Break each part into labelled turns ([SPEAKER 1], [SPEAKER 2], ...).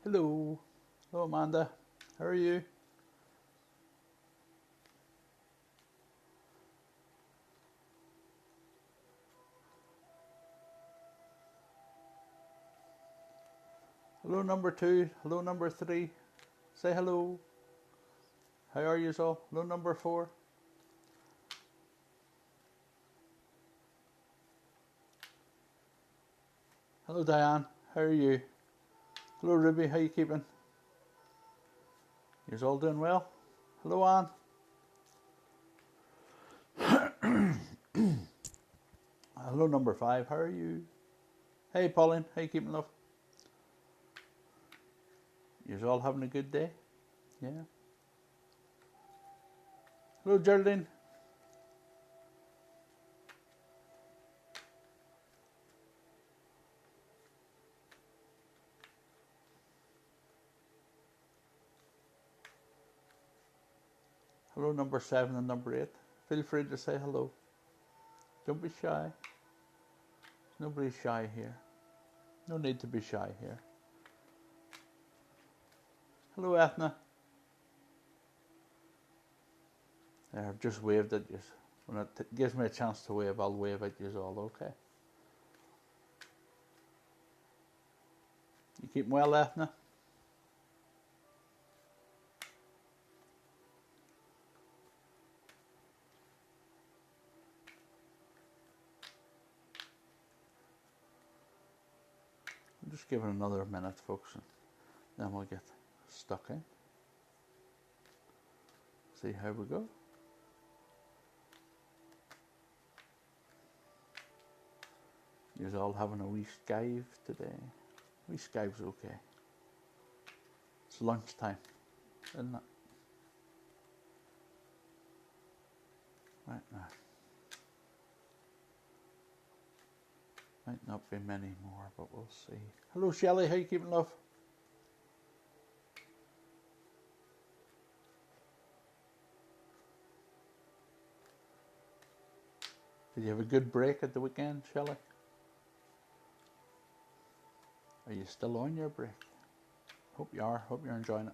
[SPEAKER 1] Hello. Hello, Amanda. How are you? Hello, number two. Hello, number three. Say hello. How are you all? Hello, number four. Hello, Diane. How are you? Hello, Ruby. How you keeping? You're all doing well? Hello, Anne. Hello, number five. How are you? Hey, Pauline. How you keeping, love? You're all having a good day? Yeah. Hello, Geraldine. Hello, number seven and number eight. Feel free to say hello. Don't be shy. Nobody's shy here. No need to be shy here. Hello, Ethna. I've just waved at you. When it gives me a chance to wave, I'll wave at you all, okay? You keeping well, Ethna? I'm just giving another minute, folks, and then we'll get stuck in. See how we go. You're all having a wee skive today. Wee skive's okay. It's lunchtime, isn't it? Right now. Might not be many more, but we'll see. Hello, Shelley. How you keeping, love? Did you have a good break at the weekend, Shelley? Are you still on your break? Hope you are. Hope you're enjoying it.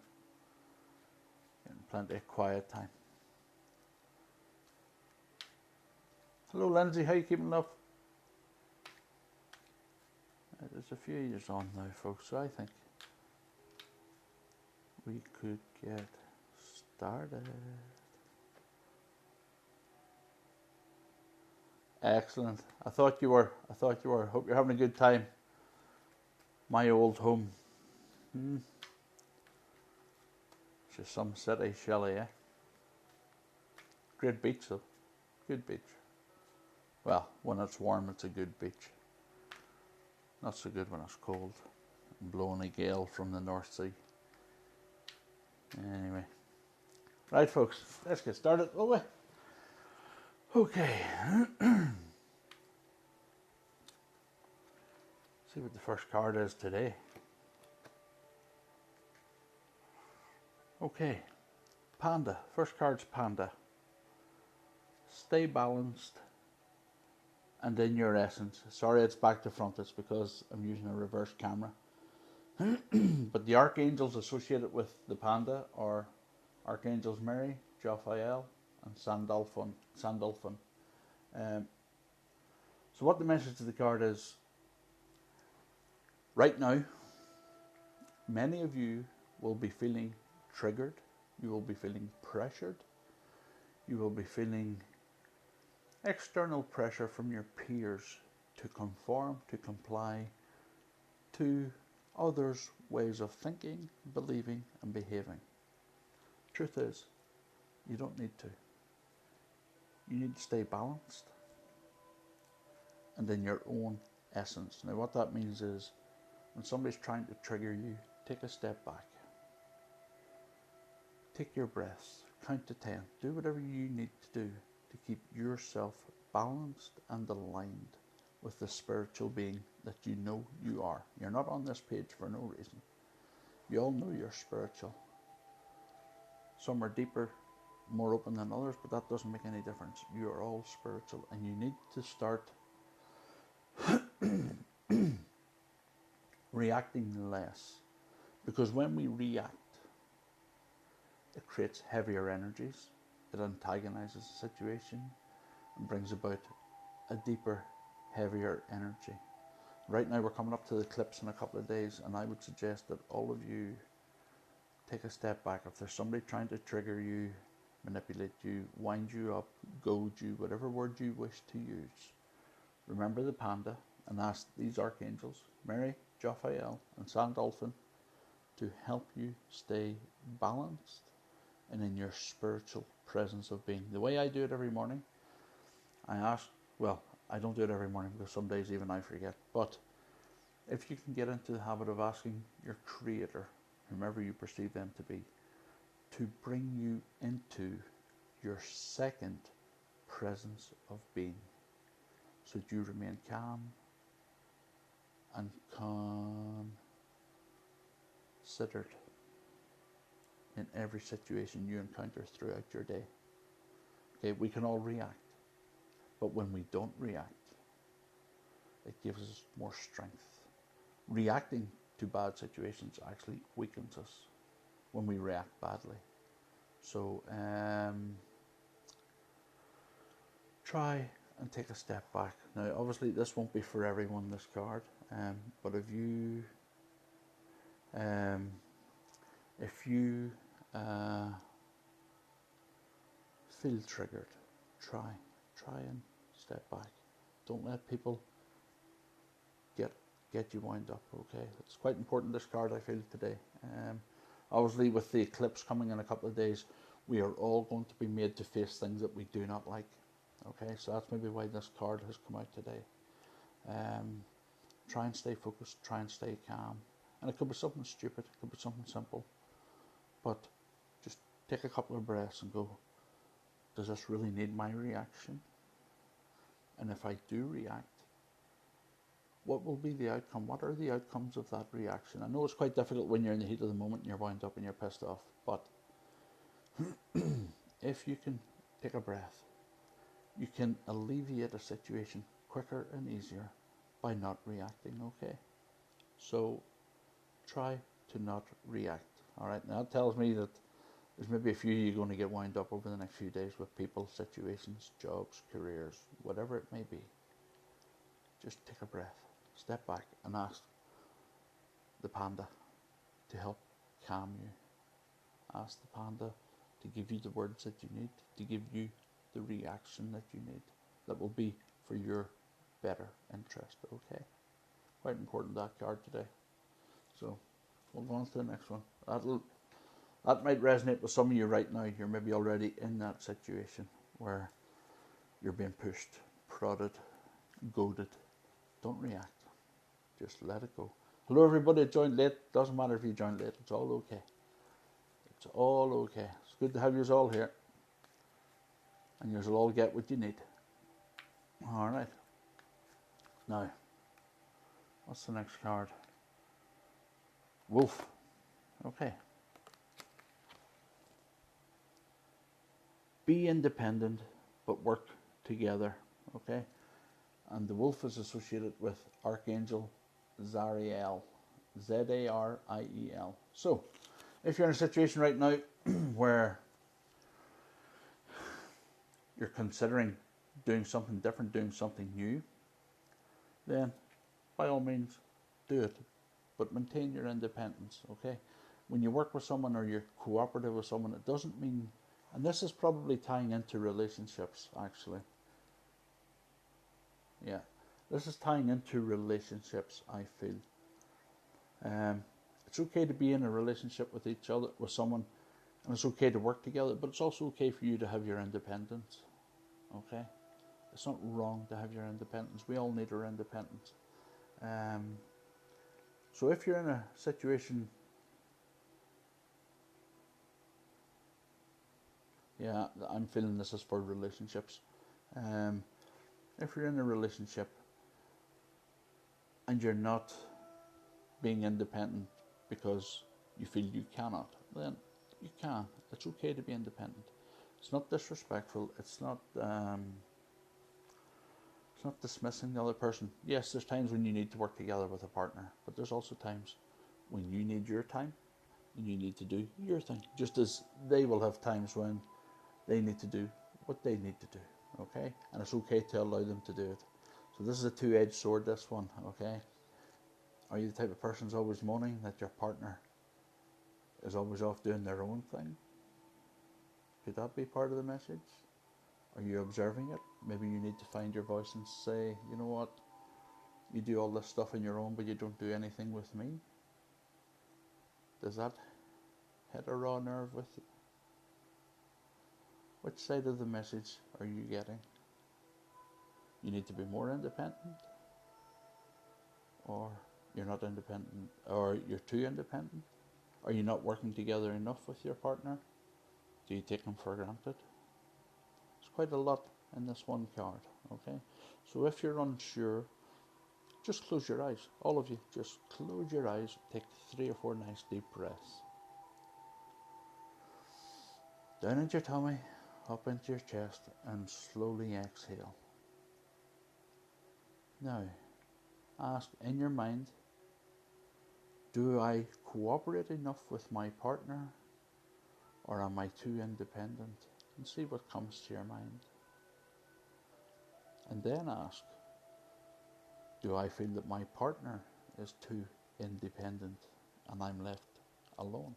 [SPEAKER 1] Getting plenty of quiet time. Hello, Lindsay. How you keeping, love? There's a few years on now, folks, so I think we could get started. Excellent. I thought you were. Hope you're having a good time. My old home. It's just some city, Shelley, eh? Great beach, though. Good beach. Well, when it's warm, it's a good beach. Not so good when it's cold and blowing a gale from the North Sea. Anyway. Right, folks, let's get started, will we? Okay. See what the first card is today. Okay. Panda. First card's Panda. Stay balanced and in your essence. Sorry it's back to front, it's because I'm using a reverse camera. But the archangels associated with the panda are Archangels Mary, Jophiel, and Sandalphon. So what the message of the card is, right now, many of you will be feeling triggered, you will be feeling pressured, you will be feeling external pressure from your peers to conform, to comply to others' ways of thinking, believing, and behaving. Truth is, you don't need to. You need to stay balanced and in your own essence. Now, what that means is when somebody's trying to trigger you, take a step back. Take your breaths, count to 10. Do whatever you need to do to keep yourself balanced and aligned with the spiritual being that you know you are. You're not on this page for no reason. You all know you're spiritual. Some are deeper, more open than others, but that doesn't make any difference. You are all spiritual, and you need to start reacting less, Because when we react, it creates heavier energies, it antagonizes the situation, and brings about a deeper, heavier energy. Right now we're coming up to the eclipse in a couple of days, and I would suggest that all of you take a step back. If there's somebody trying to trigger you, manipulate you, wind you up, goad you, whatever word you wish to use, remember the Panda and ask these archangels, Mary, Jophiel, and San Dolphin, to help you stay balanced and in your spiritual presence of being. The way I do it every morning, I ask, well, I don't do it every morning because some days even I forget, but if you can get into the habit of asking your Creator, whomever you perceive them to be, to bring you into your second presence of being, so that you remain calm and considered in every situation you encounter throughout your day. Okay, we can all react, but when we don't react, it gives us more strength. Reacting to bad situations actually weakens us when we react badly. So try and take a step back. Now obviously this won't be for everyone, this card, but if you feel triggered, try and step back. Don't let people get you wound up. Okay, it's quite important, this card, I feel, today. Obviously with the eclipse coming in a couple of days, we are all going to be made to face things that we do not like. Okay, so that's maybe why this card has come out today. Try and stay focused, try and stay calm, and it could be something stupid, it could be something simple, but just take a couple of breaths and go, does this really need my reaction? And if I do react, what will be the outcome? What are the outcomes of that reaction? I know it's quite difficult when you're in the heat of the moment and you're wound up and you're pissed off, but if you can take a breath, you can alleviate a situation quicker and easier by not reacting, okay? So try to not react, all right? Now that tells me that there's maybe a few of you going to get wound up over the next few days with people, situations, jobs, careers, whatever it may be. Just take a breath, step back and ask the Panda to help calm you. Ask the Panda to give you the words that you need, to give you the reaction that you need, that will be for your better interest, okay? Quite important, that card today. So we'll go on to the next one. That might resonate with some of you right now. You're maybe already in that situation where you're being pushed, prodded, goaded. Don't react. Just let it go. Hello everybody, joined late. Doesn't matter if you joined late. It's all okay. It's all okay. It's good to have you all here. And you'll all get what you need. Alright. Now, what's the next card? Wolf. Okay. Be independent, but work together. Okay. And the wolf is associated with Archangel Zariel. Zariel. So, if you're in a situation right now where you're considering doing something different, doing something new, then by all means do it, but maintain your independence, okay? When you work with someone or you're cooperative with someone, it doesn't mean, and this is probably tying into relationships actually. Yeah, this is tying into relationships, I feel. It's okay to be in a relationship with each other, with someone, and it's okay to work together, but it's also okay for you to have your independence, okay? It's not wrong to have your independence. We all need our independence. So if you're in a situation, yeah, I'm feeling this is for relationships. If you're in a relationship and you're not being independent because you feel you cannot, then you can. It's okay to be independent. It's not disrespectful. It's not dismissing the other person. Yes, there's times when you need to work together with a partner, but there's also times when you need your time and you need to do your thing, just as they will have times when they need to do what they need to do, okay? And it's okay to allow them to do it. So this is a two-edged sword, this one, okay? Are you the type of person who's always moaning that your partner is always off doing their own thing? Could that be part of the message? Are you observing it? Maybe you need to find your voice and say, you know what, you do all this stuff on your own, but you don't do anything with me. Does that hit a raw nerve with you? Which side of the message are you getting? You need to be more independent, or you're not independent, or you're too independent? Are you not working together enough with your partner? Do you take them for granted? There's quite a lot in this one card, okay? So if you're unsure, just close your eyes. All of you, just close your eyes. Take 3 or 4 nice deep breaths. Down into your tummy, up into your chest, and slowly exhale. Now, ask in your mind, do I cooperate enough with my partner, or am I too independent? And see what comes to your mind. And then ask, do I feel that my partner is too independent and I'm left alone?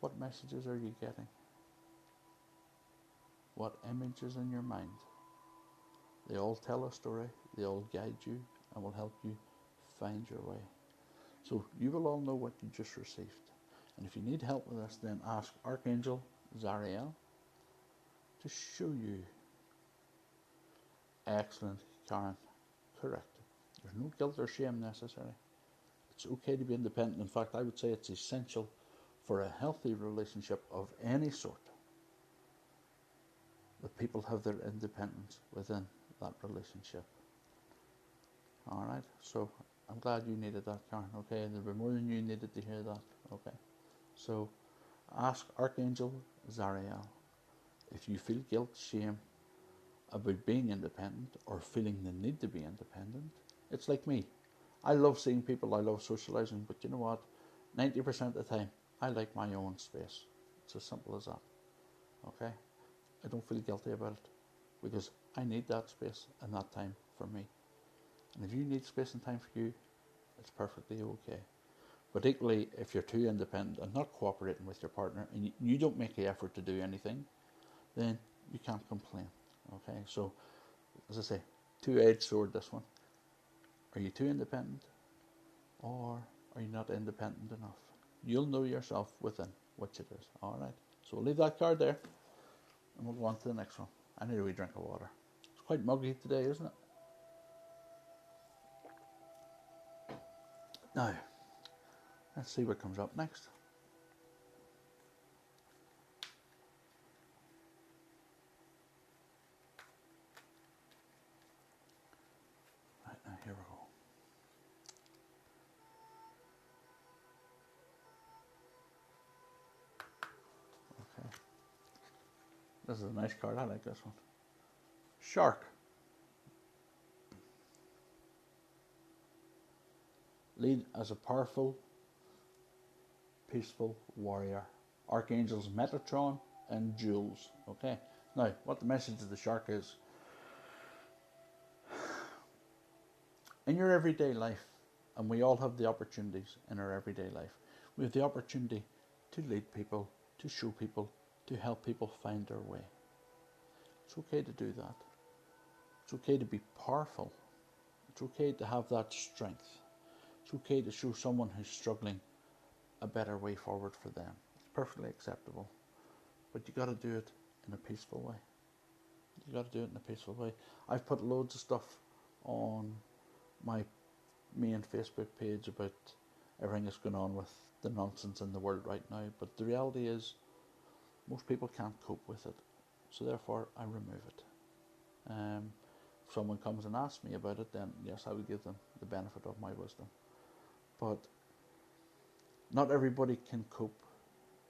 [SPEAKER 1] What messages are you getting? What images in your mind? They all tell a story, they all guide you and will help you find your way. So you will all know what you just received. And if you need help with this, then ask Archangel Zariel to show you. Excellent, Karen. Correct. There's no guilt or shame necessary. It's okay to be independent. In fact, I would say it's essential for a healthy relationship of any sort that people have their independence within that relationship. All right, so I'm glad you needed that, Karen. Okay, there'll be more than you needed to hear that. Okay, so ask Archangel Zariel if you feel guilt, shame about being independent or feeling the need to be independent. It's like me. I love seeing people, I love socializing, but you know what? 90% of the time, I like my own space. It's as simple as that. Okay? I don't feel guilty about it because I need that space and that time for me. And if you need space and time for you, it's perfectly okay. But equally, if you're too independent and not cooperating with your partner and you don't make the effort to do anything, then you can't complain. Okay, so as I say, two-edged sword, this one. Are you too independent, or are you not independent enough? You'll know yourself within which it is. All right, so we'll leave that card there and we'll go on to the next one. I need a wee drink of water. It's quite muggy today, isn't it? Now, let's see what comes up next. Right, now here we go. Okay. This is a nice card. I like this one. Shark. Lead as a powerful, peaceful warrior. Archangels Metatron and Jules. Okay. Now, what the message of the shark is. In your everyday life, and we all have the opportunities in our everyday life, we have the opportunity to lead people, to show people, to help people find their way. It's okay to do that. It's okay to be powerful. It's okay to have that strength. It's okay to show someone who's struggling a better way forward for them. It's perfectly acceptable. But you got to do it in a peaceful way. You got to do it in a peaceful way. I've put loads of stuff on my main Facebook page about everything that's going on with the nonsense in the world right now. But the reality is, most people can't cope with it. So therefore, I remove it. If someone comes and asks me about it, then yes, I would give them the benefit of my wisdom. But not everybody can cope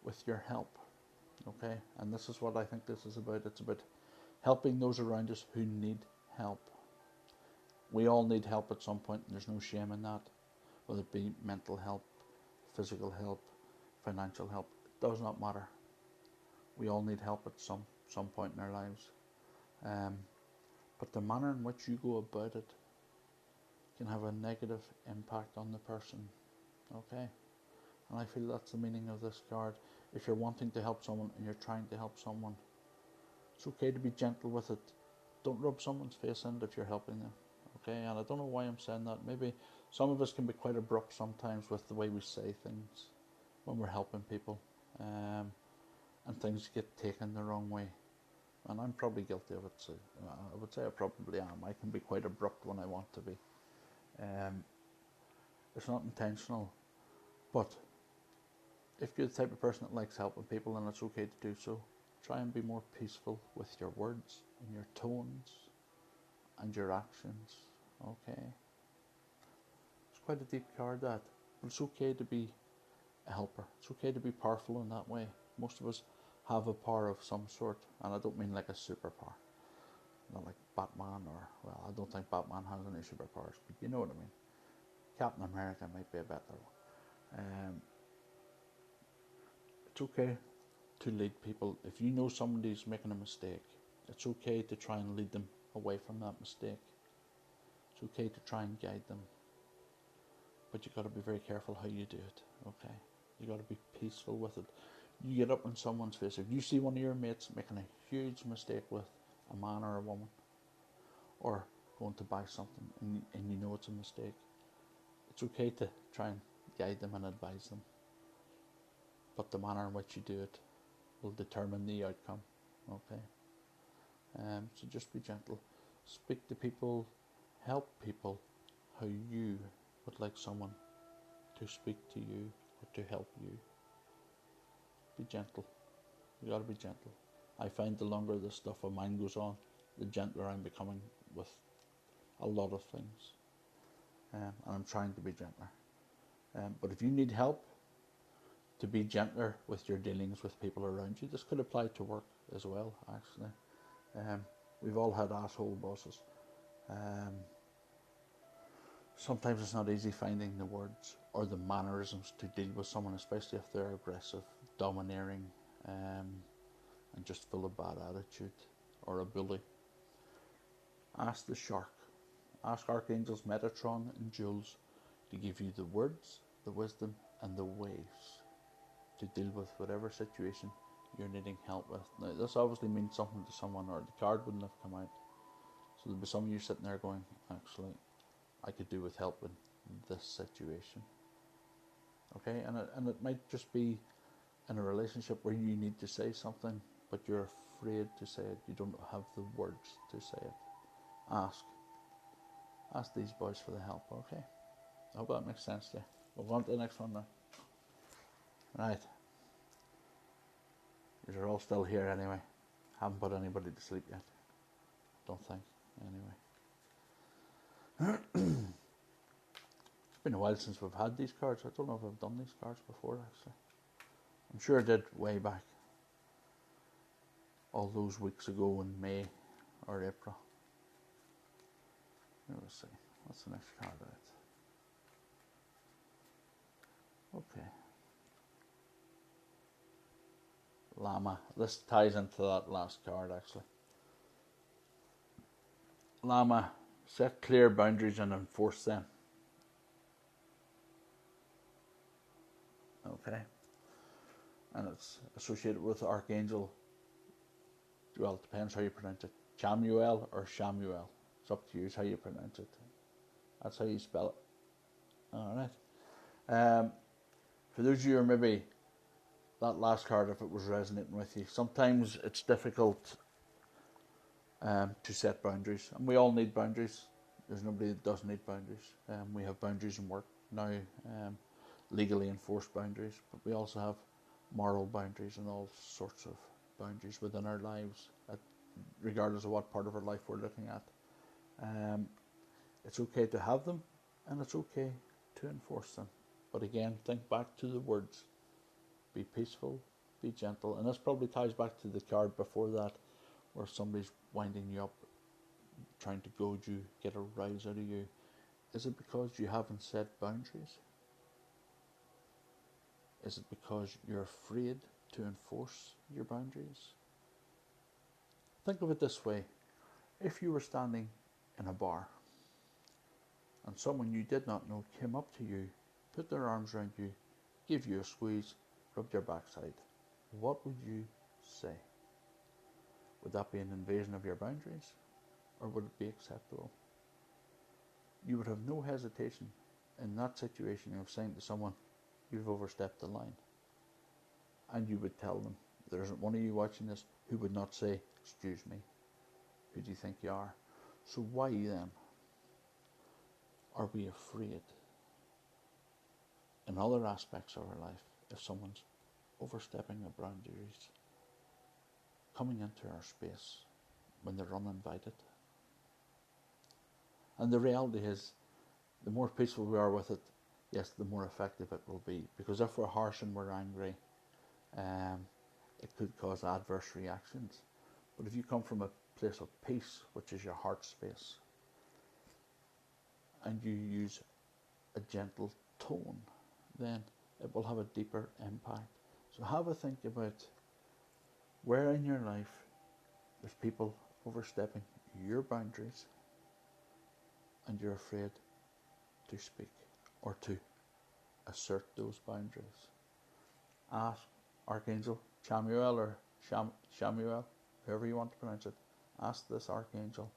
[SPEAKER 1] with your help. Okay? And this is what I think this is about. It's about helping those around us who need help. We all need help at some point, and there's no shame in that. whether it be mental help, physical help, financial help. It does not matter. We all need help at some point in our lives. But the manner in which you go about it can have a negative impact on the person. Okay? And I feel that's the meaning of this card. If you're wanting to help someone and you're trying to help someone, it's okay to be gentle with it. Don't rub someone's face in if you're helping them. Okay? And I don't know why I'm saying that. Maybe some of us can be quite abrupt sometimes with the way we say things when we're helping people. And things get taken the wrong way. And I'm probably guilty of it. So I would say I probably am. I can be quite abrupt when I want to be. It's not intentional. But if you're the type of person that likes helping people, then it's okay to do so. Try and be more peaceful with your words and your tones and your actions. Okay? It's quite a deep card, that. But it's okay to be a helper. It's okay to be powerful in that way. Most of us have a power of some sort, and I don't mean like a superpower. Not like Batman, or, well, I don't think Batman has any superpowers, but you know what I mean. Captain America might be a better one. It's okay to lead people. If you know somebody's making a mistake, it's okay to try and lead them away from that mistake. It's okay to try and guide them. But you've got to be very careful how you do it, okay? You've got to be peaceful with it. You get up in someone's face. If you see one of your mates making a huge mistake with a man or a woman, or going to buy something, and you know it's a mistake, it's okay to try and guide them and advise them. But the manner in which you do it will determine the outcome, okay? So just be gentle. Speak to people, help people how you would like someone to speak to you or to help you. Be gentle. You gotta be gentle. I find the longer this stuff of mine goes on, the gentler I'm becoming with a lot of things. And I'm trying to be gentler. But if you need help to be gentler with your dealings with people around you, this could apply to work as well, actually. We've all had asshole bosses. Sometimes it's not easy finding the words or the mannerisms to deal with someone, especially if they're aggressive, domineering, and just full of bad attitude, or a bully. Ask the shark. Ask archangels Metatron and Jules to give you the words, the wisdom, and the ways to deal with whatever situation you're needing help with. Now, this obviously means something to someone, or the card wouldn't have come out. So there'll be some of you sitting there going, actually, I could do with help in this situation. Okay, and it might just be in a relationship where you need to say something, but you're afraid to say it. You don't have the words to say it. Ask these boys for the help, okay? I hope that makes sense to you. We'll go on to the next one now. Right. You're all still here anyway. Haven't put anybody to sleep yet. Don't think, anyway. It's been a while since we've had these cards. I don't know if I've done these cards before, actually. I'm sure I did way back. All those weeks ago in May or April. Let's see. What's the next card out? Okay. Llama. This ties into that last card, actually. Llama. Set clear boundaries and enforce them. Okay. And it's associated with Archangel. Well, it depends how you pronounce it. Chamuel or Shamuel. It's up to you how you pronounce it. That's how you spell it. Alright. For those of you who are maybe that last card, if it was resonating with you, sometimes it's difficult to set boundaries. And we all need boundaries. There's nobody that doesn't need boundaries. We have boundaries in work now, legally enforced boundaries, but we also have moral boundaries and all sorts of boundaries within our lives, regardless of what part of our life we're looking at. It's okay to have them, and it's okay to enforce them. But again, think back to the words. Be peaceful, be gentle. And this probably ties back to the card before that, where somebody's winding you up, trying to goad you, get a rise out of you. Is it because you haven't set boundaries? Is it because you're afraid to enforce your boundaries? Think of it this way. If you were standing in a bar and someone you did not know came up to you, put their arms around you, gave you a squeeze, rubbed your backside, what would you say? Would that be an invasion of your boundaries, or would it be acceptable? You would have no hesitation in that situation of saying to someone, you've overstepped the line. And you would tell them, there isn't one of you watching this who would not say, excuse me, who do you think you are? So why then are we afraid in other aspects of our life if someone's overstepping the boundaries, coming into our space when they're uninvited? And the reality is, the more peaceful we are with it, yes, the more effective it will be. Because if we're harsh and we're angry, it could cause adverse reactions. But if you come from a place of peace, which is your heart space, and you use a gentle tone, then it will have a deeper impact. So have a think about where in your life there's people overstepping your boundaries and you're afraid to speak or to assert those boundaries. Ask Archangel Chamuel or Shamuel, however you want to pronounce it, ask this Archangel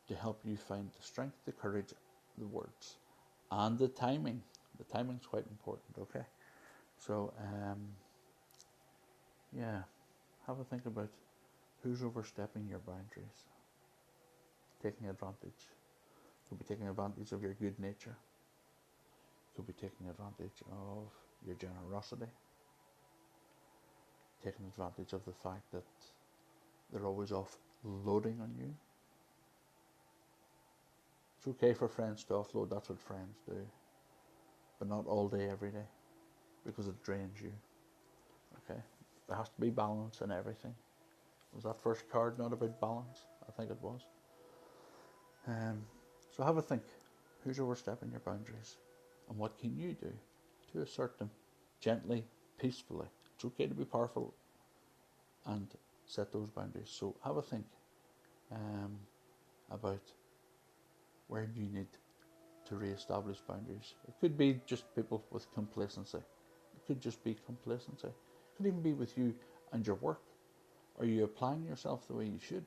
[SPEAKER 1] to help you find the strength, the courage, the words, and the timing. The timing's quite important, okay? So, yeah, have a think about who's overstepping your boundaries, taking advantage. Could be taking advantage of your good nature. Could be taking advantage of your generosity. Taking advantage of the fact that they're always offloading on you. It's okay for friends to offload, that's what friends do. But not all day, every day, because it drains you. Okay? There has to be balance in everything. Was that first card not about balance? I think it was. So have a think. Who's overstepping your boundaries? And what can you do to assert them gently, peacefully? It's okay to be powerful and set those boundaries. So have a think about where you need to re-establish boundaries. It could be just people with complacency. It could just be complacency. It could even be with you and your work. Are you applying yourself the way you should?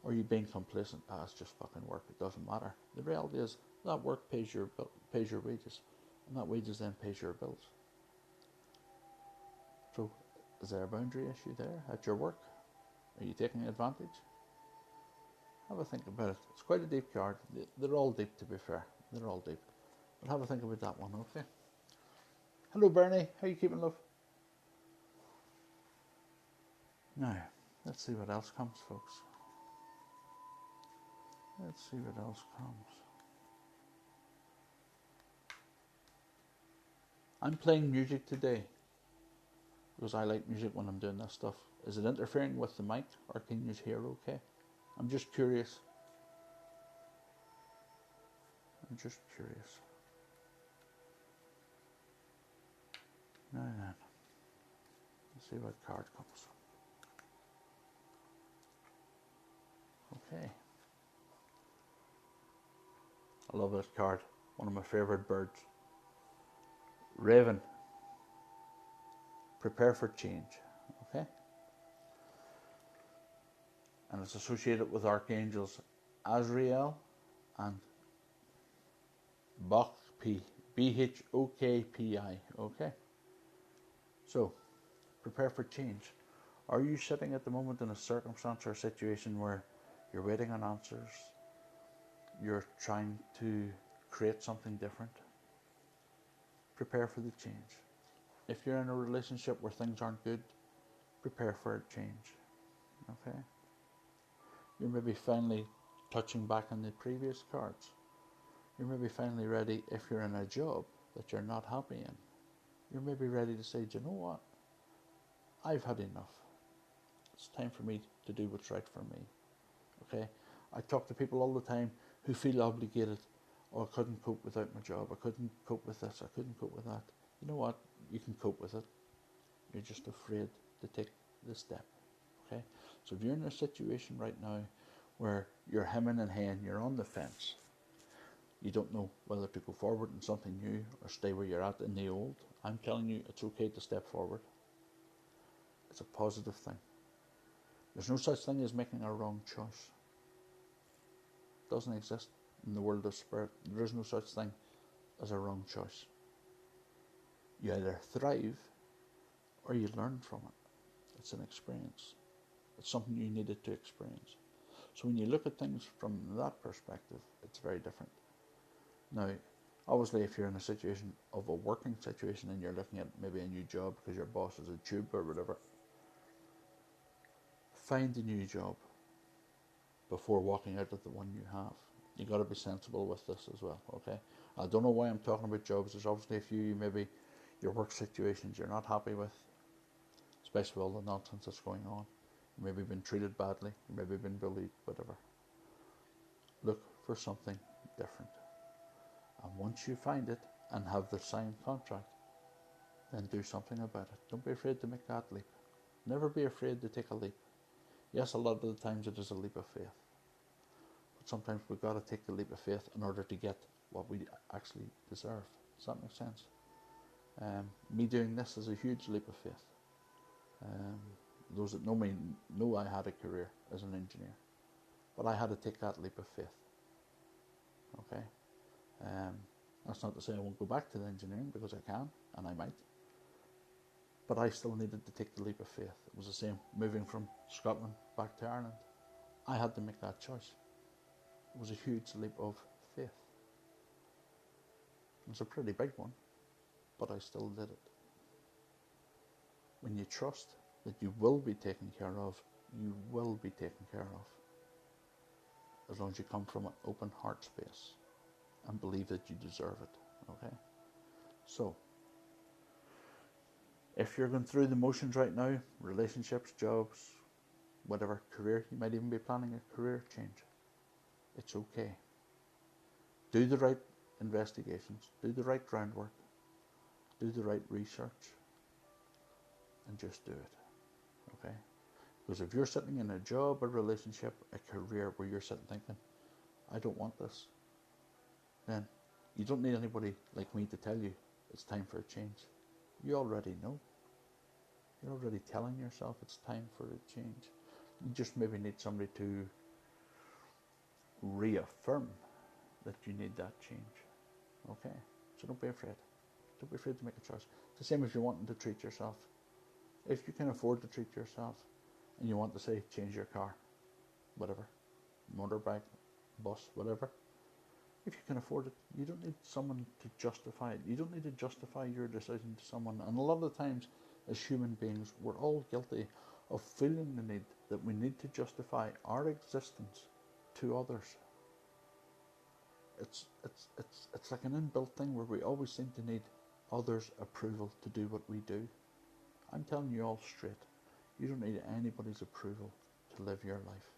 [SPEAKER 1] Or are you being complacent? It's just fucking work. It doesn't matter. The reality is that work pays your wages, and that wages then pays your bills. So, is there a boundary issue there at your work? Are you taking advantage? Have a think about it. It's quite a deep card. They're all deep, to be fair. They're all deep. But have a think about that one, okay? Hello, Bernie. How you keeping, love? Now, let's see what else comes, folks. Let's see what else comes. I'm playing music today because I like music when I'm doing this stuff. Is it interfering with the mic, or can you hear okay? I'm just curious. Now then, let's see what card comes. Okay. I love this card. One of my favorite birds. Raven. Prepare for change. Okay? And it's associated with archangels Azrael and Bhokpi. Bhokpi. Okay? So, prepare for change. Are you sitting at the moment in a circumstance or a situation where you're waiting on answers? You're trying to create something different? Prepare for the change. If you're in a relationship where things aren't good, prepare for a change. Okay? You're maybe finally touching back on the previous cards. You're maybe finally ready, if you're in a job that you're not happy in. You're maybe ready to say, do you know what? I've had enough. It's time for me to do what's right for me. Okay? I talk to people all the time who feel obligated Oh, I couldn't cope without my job. I couldn't cope with this. I couldn't cope with that. You know what? You can cope with it. You're just afraid to take the step. Okay? So if you're in a situation right now where you're hemming and hawing, you're on the fence, you don't know whether to go forward in something new or stay where you're at in the old, I'm telling you, it's okay to step forward. It's a positive thing. There's no such thing as making a wrong choice. It doesn't exist in the world of spirit. There is no such thing as a wrong choice. You either thrive or you learn from it. It's an experience. It's something you needed to experience. So when you look at things from that perspective, it's very different. Now, obviously, if you're in a situation of a working situation and you're looking at maybe a new job because your boss is a tube or whatever, find a new job before walking out of the one you have. You got to be sensible with this as well, okay? I don't know why I'm talking about jobs. There's obviously a few, maybe your work situations you're not happy with, especially with all the nonsense that's going on. You maybe been treated badly, you maybe been bullied, whatever. Look for something different. And once you find it and have the signed contract, then do something about it. Don't be afraid to make that leap. Never be afraid to take a leap. Yes, a lot of the times it is a leap of faith. But sometimes we've got to take the leap of faith in order to get what we actually deserve. Does that make sense? Me doing this is a huge leap of faith. Those that know me know I had a career as an engineer. But I had to take that leap of faith. Okay? That's not to say I won't go back to the engineering, because I can, and I might. But I still needed to take the leap of faith. It was the same moving from Scotland back to Ireland. I had to make that choice. It was a huge leap of faith. It was a pretty big one, but I still did it. When you trust that you will be taken care of, you will be taken care of. As long as you come from an open heart space and believe that you deserve it, okay? So, if you're going through the motions right now, relationships, jobs, whatever, career, you might even be planning a career change. It's okay. Do the right investigations, do the right groundwork, do the right research, and just do it, okay? Because if you're sitting in a job, a relationship, a career where you're sitting thinking, I don't want this, then you don't need anybody like me to tell you it's time for a change. You already know. You're already telling yourself it's time for a change. You just maybe need somebody to reaffirm that you need that change. Okay? So don't be afraid. Don't be afraid to make a choice. It's the same if you're wanting to treat yourself. If you can afford to treat yourself and you want to say change your car, whatever, motorbike, bus, whatever, if you can afford it, you don't need someone to justify it. You don't need to justify your decision to someone. And a lot of the times, as human beings, we're all guilty of feeling the need that we need to justify our existence to others. It's like an inbuilt thing where we always seem to need others' approval to do what we do. I'm telling you all straight, you don't need anybody's approval to live your life.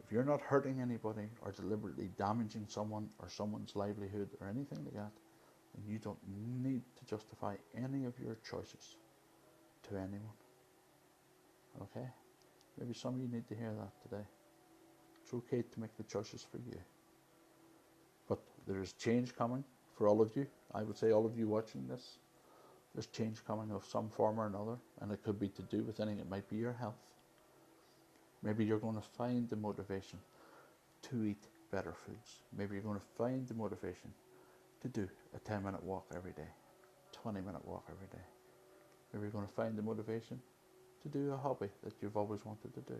[SPEAKER 1] If you're not hurting anybody or deliberately damaging someone or someone's livelihood or anything like that, then you don't need to justify any of your choices to anyone. Okay? Maybe some of you need to hear that today. It's okay to make the choices for you. But there is change coming for all of you. I would say all of you watching this, there's change coming of some form or another, and it could be to do with anything. It might be your health. Maybe you're going to find the motivation to eat better foods. Maybe you're going to find the motivation to do a 10-minute walk every day, 20-minute walk every day. Maybe you're going to find the motivation to do a hobby that you've always wanted to do.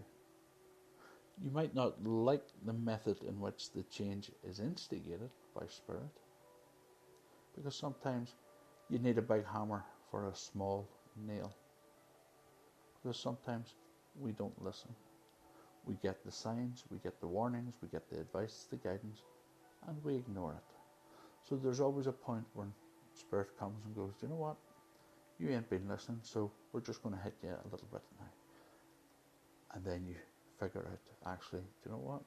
[SPEAKER 1] You might not like the method in which the change is instigated by spirit, because sometimes you need a big hammer for a small nail. Because sometimes we don't listen. We get the signs, we get the warnings, we get the advice, the guidance, and we ignore it. So there's always a point when spirit comes and goes, you know what? You ain't been listening, so we're just going to hit you a little bit now. And then you figure out, actually, do you know what?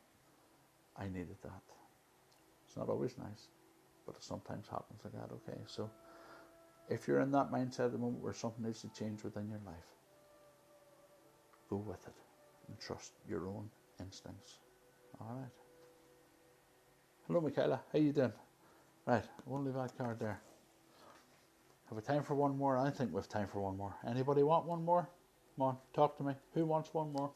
[SPEAKER 1] I needed that. It's not always nice, but it sometimes happens like that, okay? So if you're in that mindset at the moment where something needs to change within your life, go with it and trust your own instincts. All right. Hello, Michaela. How you doing? Right, I won't leave that card there. Have we time for one more? I think we have time for one more. Anybody want one more? Come on, talk to me. Who wants one more?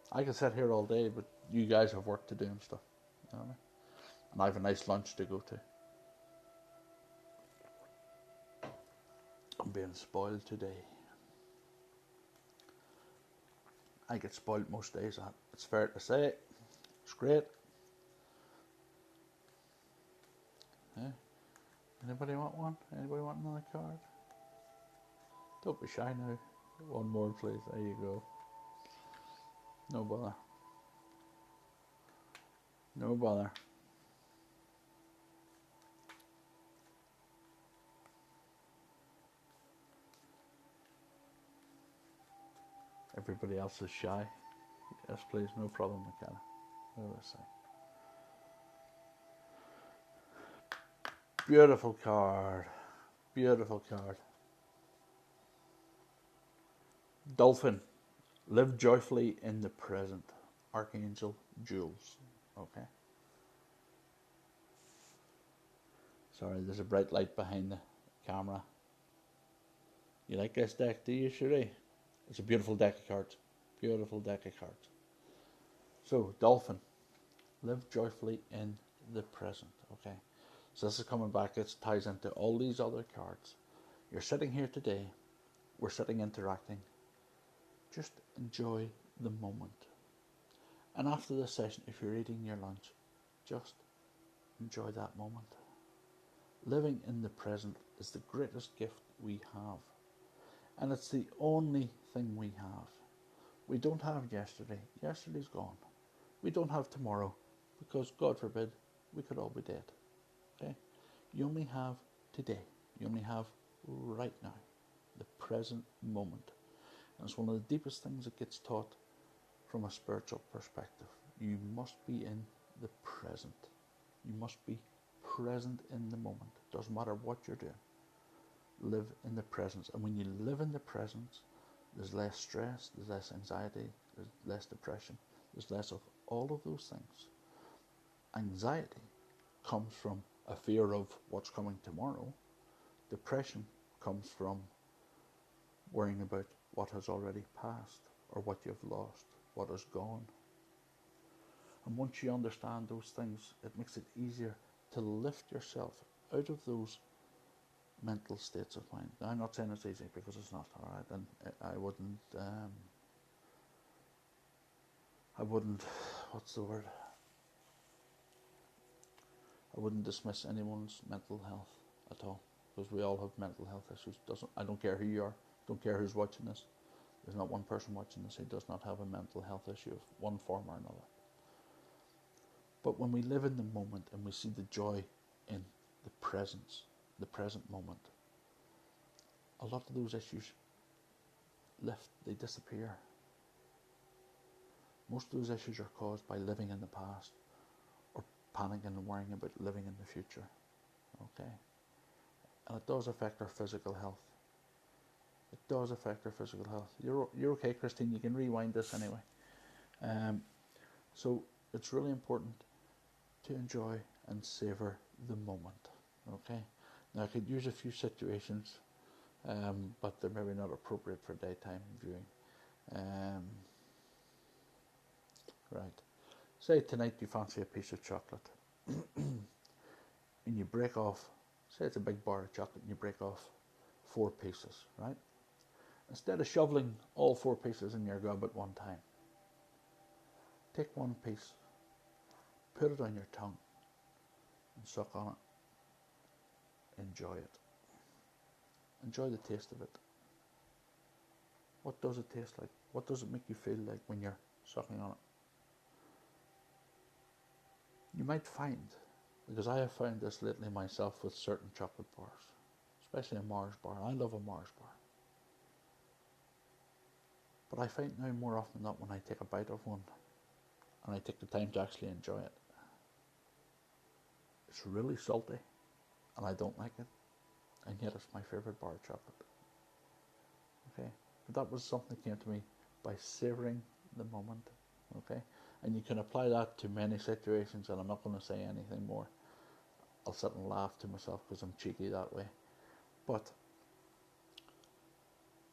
[SPEAKER 1] I can sit here all day, but you guys have work to do and stuff. You know what I mean? And I have a nice lunch to go to. I'm being spoiled today. I get spoiled most days. It's fair to say. It's great. Yeah. Anybody want one? Anybody want another card? Don't be shy now. One more, please. There you go. No bother. No bother. Everybody else is shy. Yes, please. No problem, McKenna. What do I say? Beautiful card. Beautiful card. Dolphin. Live joyfully in the present. Archangel Jules. Okay. Sorry, there's a bright light behind the camera. You like this deck, do you, Cherie? It's a beautiful deck of cards. Beautiful deck of cards. So, Dolphin. Live joyfully in the present. Okay. So this is coming back. It ties into all these other cards. You're sitting here today. We're sitting interacting. Just enjoy the moment. And after this session, if you're eating your lunch, just enjoy that moment. Living in the present is the greatest gift we have. And it's the only thing we have. We don't have yesterday. Yesterday's gone. We don't have tomorrow because, God forbid, we could all be dead. Okay? You only have today. You only have right now. The present moment. And it's one of the deepest things that gets taught from a spiritual perspective. You must be in the present. You must be present in the moment. Doesn't matter what you're doing. Live in the presence. And when you live in the presence, there's less stress, there's less anxiety, there's less depression, there's less of all of those things. Anxiety comes from a fear of what's coming tomorrow. Depression comes from worrying about what has already passed or what you've lost, what is gone. And once you understand those things, it makes it easier to lift yourself out of those mental states of mind. Now, I'm not saying it's easy because it's not, all right, and I wouldn't, what's the word? I wouldn't dismiss anyone's mental health at all, because we all have mental health issues. I don't care who you are, don't care who's watching this. There's not one person watching this who does not have a mental health issue of one form or another. But when we live in the moment and we see the joy in the presence, the present moment, a lot of those issues lift, they disappear. Most of those issues are caused by living in the past or panicking and worrying about living in the future. Okay? And it does affect our physical health. It does affect our physical health. You're okay, Christine, you can rewind this anyway. So it's really important to enjoy and savor the moment. Okay? Now I could use a few situations, but they're maybe not appropriate for daytime viewing. Right. Say tonight you fancy a piece of chocolate and you break off, say it's a big bar of chocolate and you break off 4 pieces, right? Instead of shoveling all 4 pieces in your gob at one time, take one piece, put it on your tongue and suck on it. Enjoy it. Enjoy the taste of it. What does it taste like? What does it make you feel like when you're sucking on it? You might find, because I have found this lately myself with certain chocolate bars, especially a Mars bar. I love a Mars bar. But I find now more often than not when I take a bite of one, and I take the time to actually enjoy it. It's really salty, and I don't like it, and yet it's my favourite bar of chocolate. Okay, but that was something that came to me by savouring the moment. Okay, and you can apply that to many situations, and I'm not going to say anything more. I'll sit and laugh to myself because I'm cheeky that way. But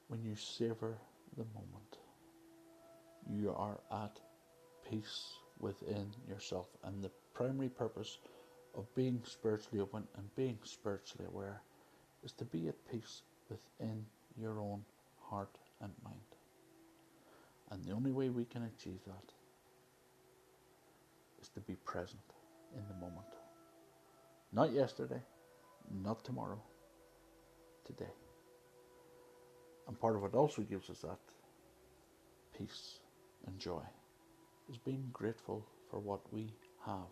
[SPEAKER 1] when you savour the moment, you are at peace within yourself, and the primary purpose of being spiritually open and being spiritually aware is to be at peace within your own heart and mind. And the only way we can achieve that is to be present in the moment. Not yesterday, not tomorrow, today. And part of what also gives us that peace and joy is being grateful for what we have.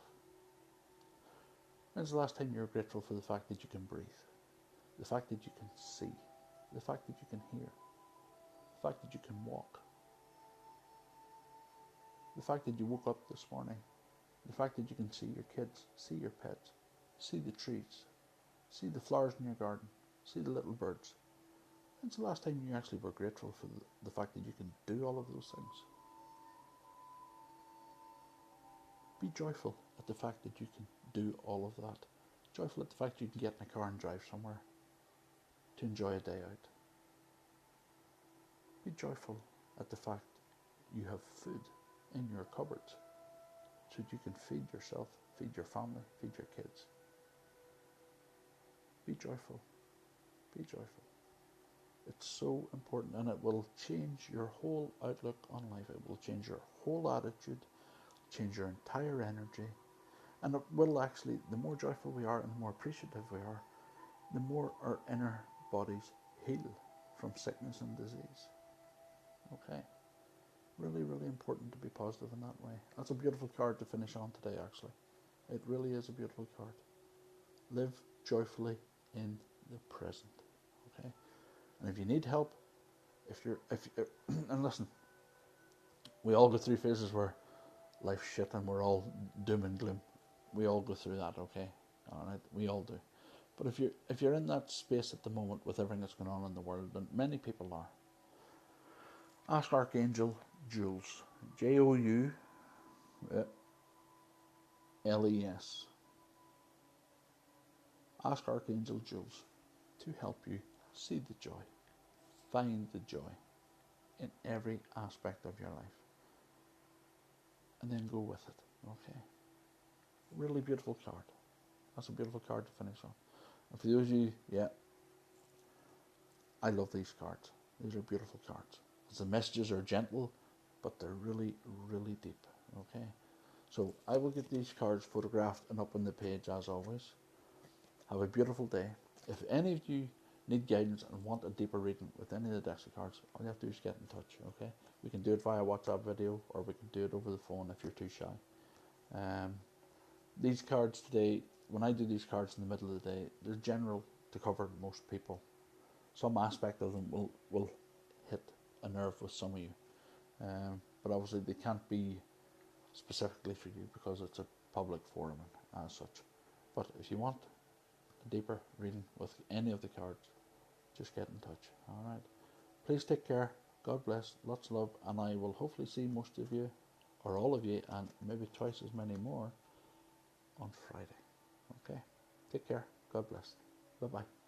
[SPEAKER 1] When's the last time you were grateful for the fact that you can breathe? The fact that you can see? The fact that you can hear? The fact that you can walk? The fact that you woke up this morning? The fact that you can see your kids, see your pets, see the trees, see the flowers in your garden, see the little birds? When's the last time you actually were grateful for the fact that you can do all of those things? Be joyful at the fact that you can do all of that. Joyful at the fact you can get in a car and drive somewhere to enjoy a day out. Be joyful at the fact you have food in your cupboards so that you can feed yourself, feed your family, feed your kids. Be joyful. Be joyful. It's so important, and it will change your whole outlook on life. It will change your whole attitude, change your entire energy, and it will actually, the more joyful we are and the more appreciative we are, the more our inner bodies heal from sickness and disease. Okay? Really, really important to be positive in that way. That's a beautiful card to finish on today, actually. It really is a beautiful card. Live joyfully in the present. Okay? And if you need help, and listen, we all go through phases where life's shit and we're all doom and gloom. We all go through that, okay? All right, we all do. But if you're in that space at the moment with everything that's going on in the world, and many people are, ask Archangel Jules, Joules, ask Archangel Jules to help you see the joy, find the joy in every aspect of your life, and then go with it. Okay, really beautiful card. That's a beautiful card to finish on. And for those of you, I love these cards. These are beautiful cards. The messages are gentle, but they're really, really deep. Okay, so I will get these cards photographed and up on the page as always. Have a beautiful day. If any of you need guidance and want a deeper reading with any of the decks of cards, all you have to do is get in touch. Okay, we can do it via WhatsApp video, or we can do it over the phone if you're too shy. These cards today, when I do these cards in the middle of the day, they're general to cover most people. Some aspect of them will hit a nerve with some of you, but obviously they can't be specifically for you because it's a public forum as such. But if you want a deeper reading with any of the cards, just get in touch. Alright, please take care, God bless, lots of love, and I will hopefully see most of you, or all of you, and maybe twice as many more on Friday. Okay, take care, God bless, bye bye.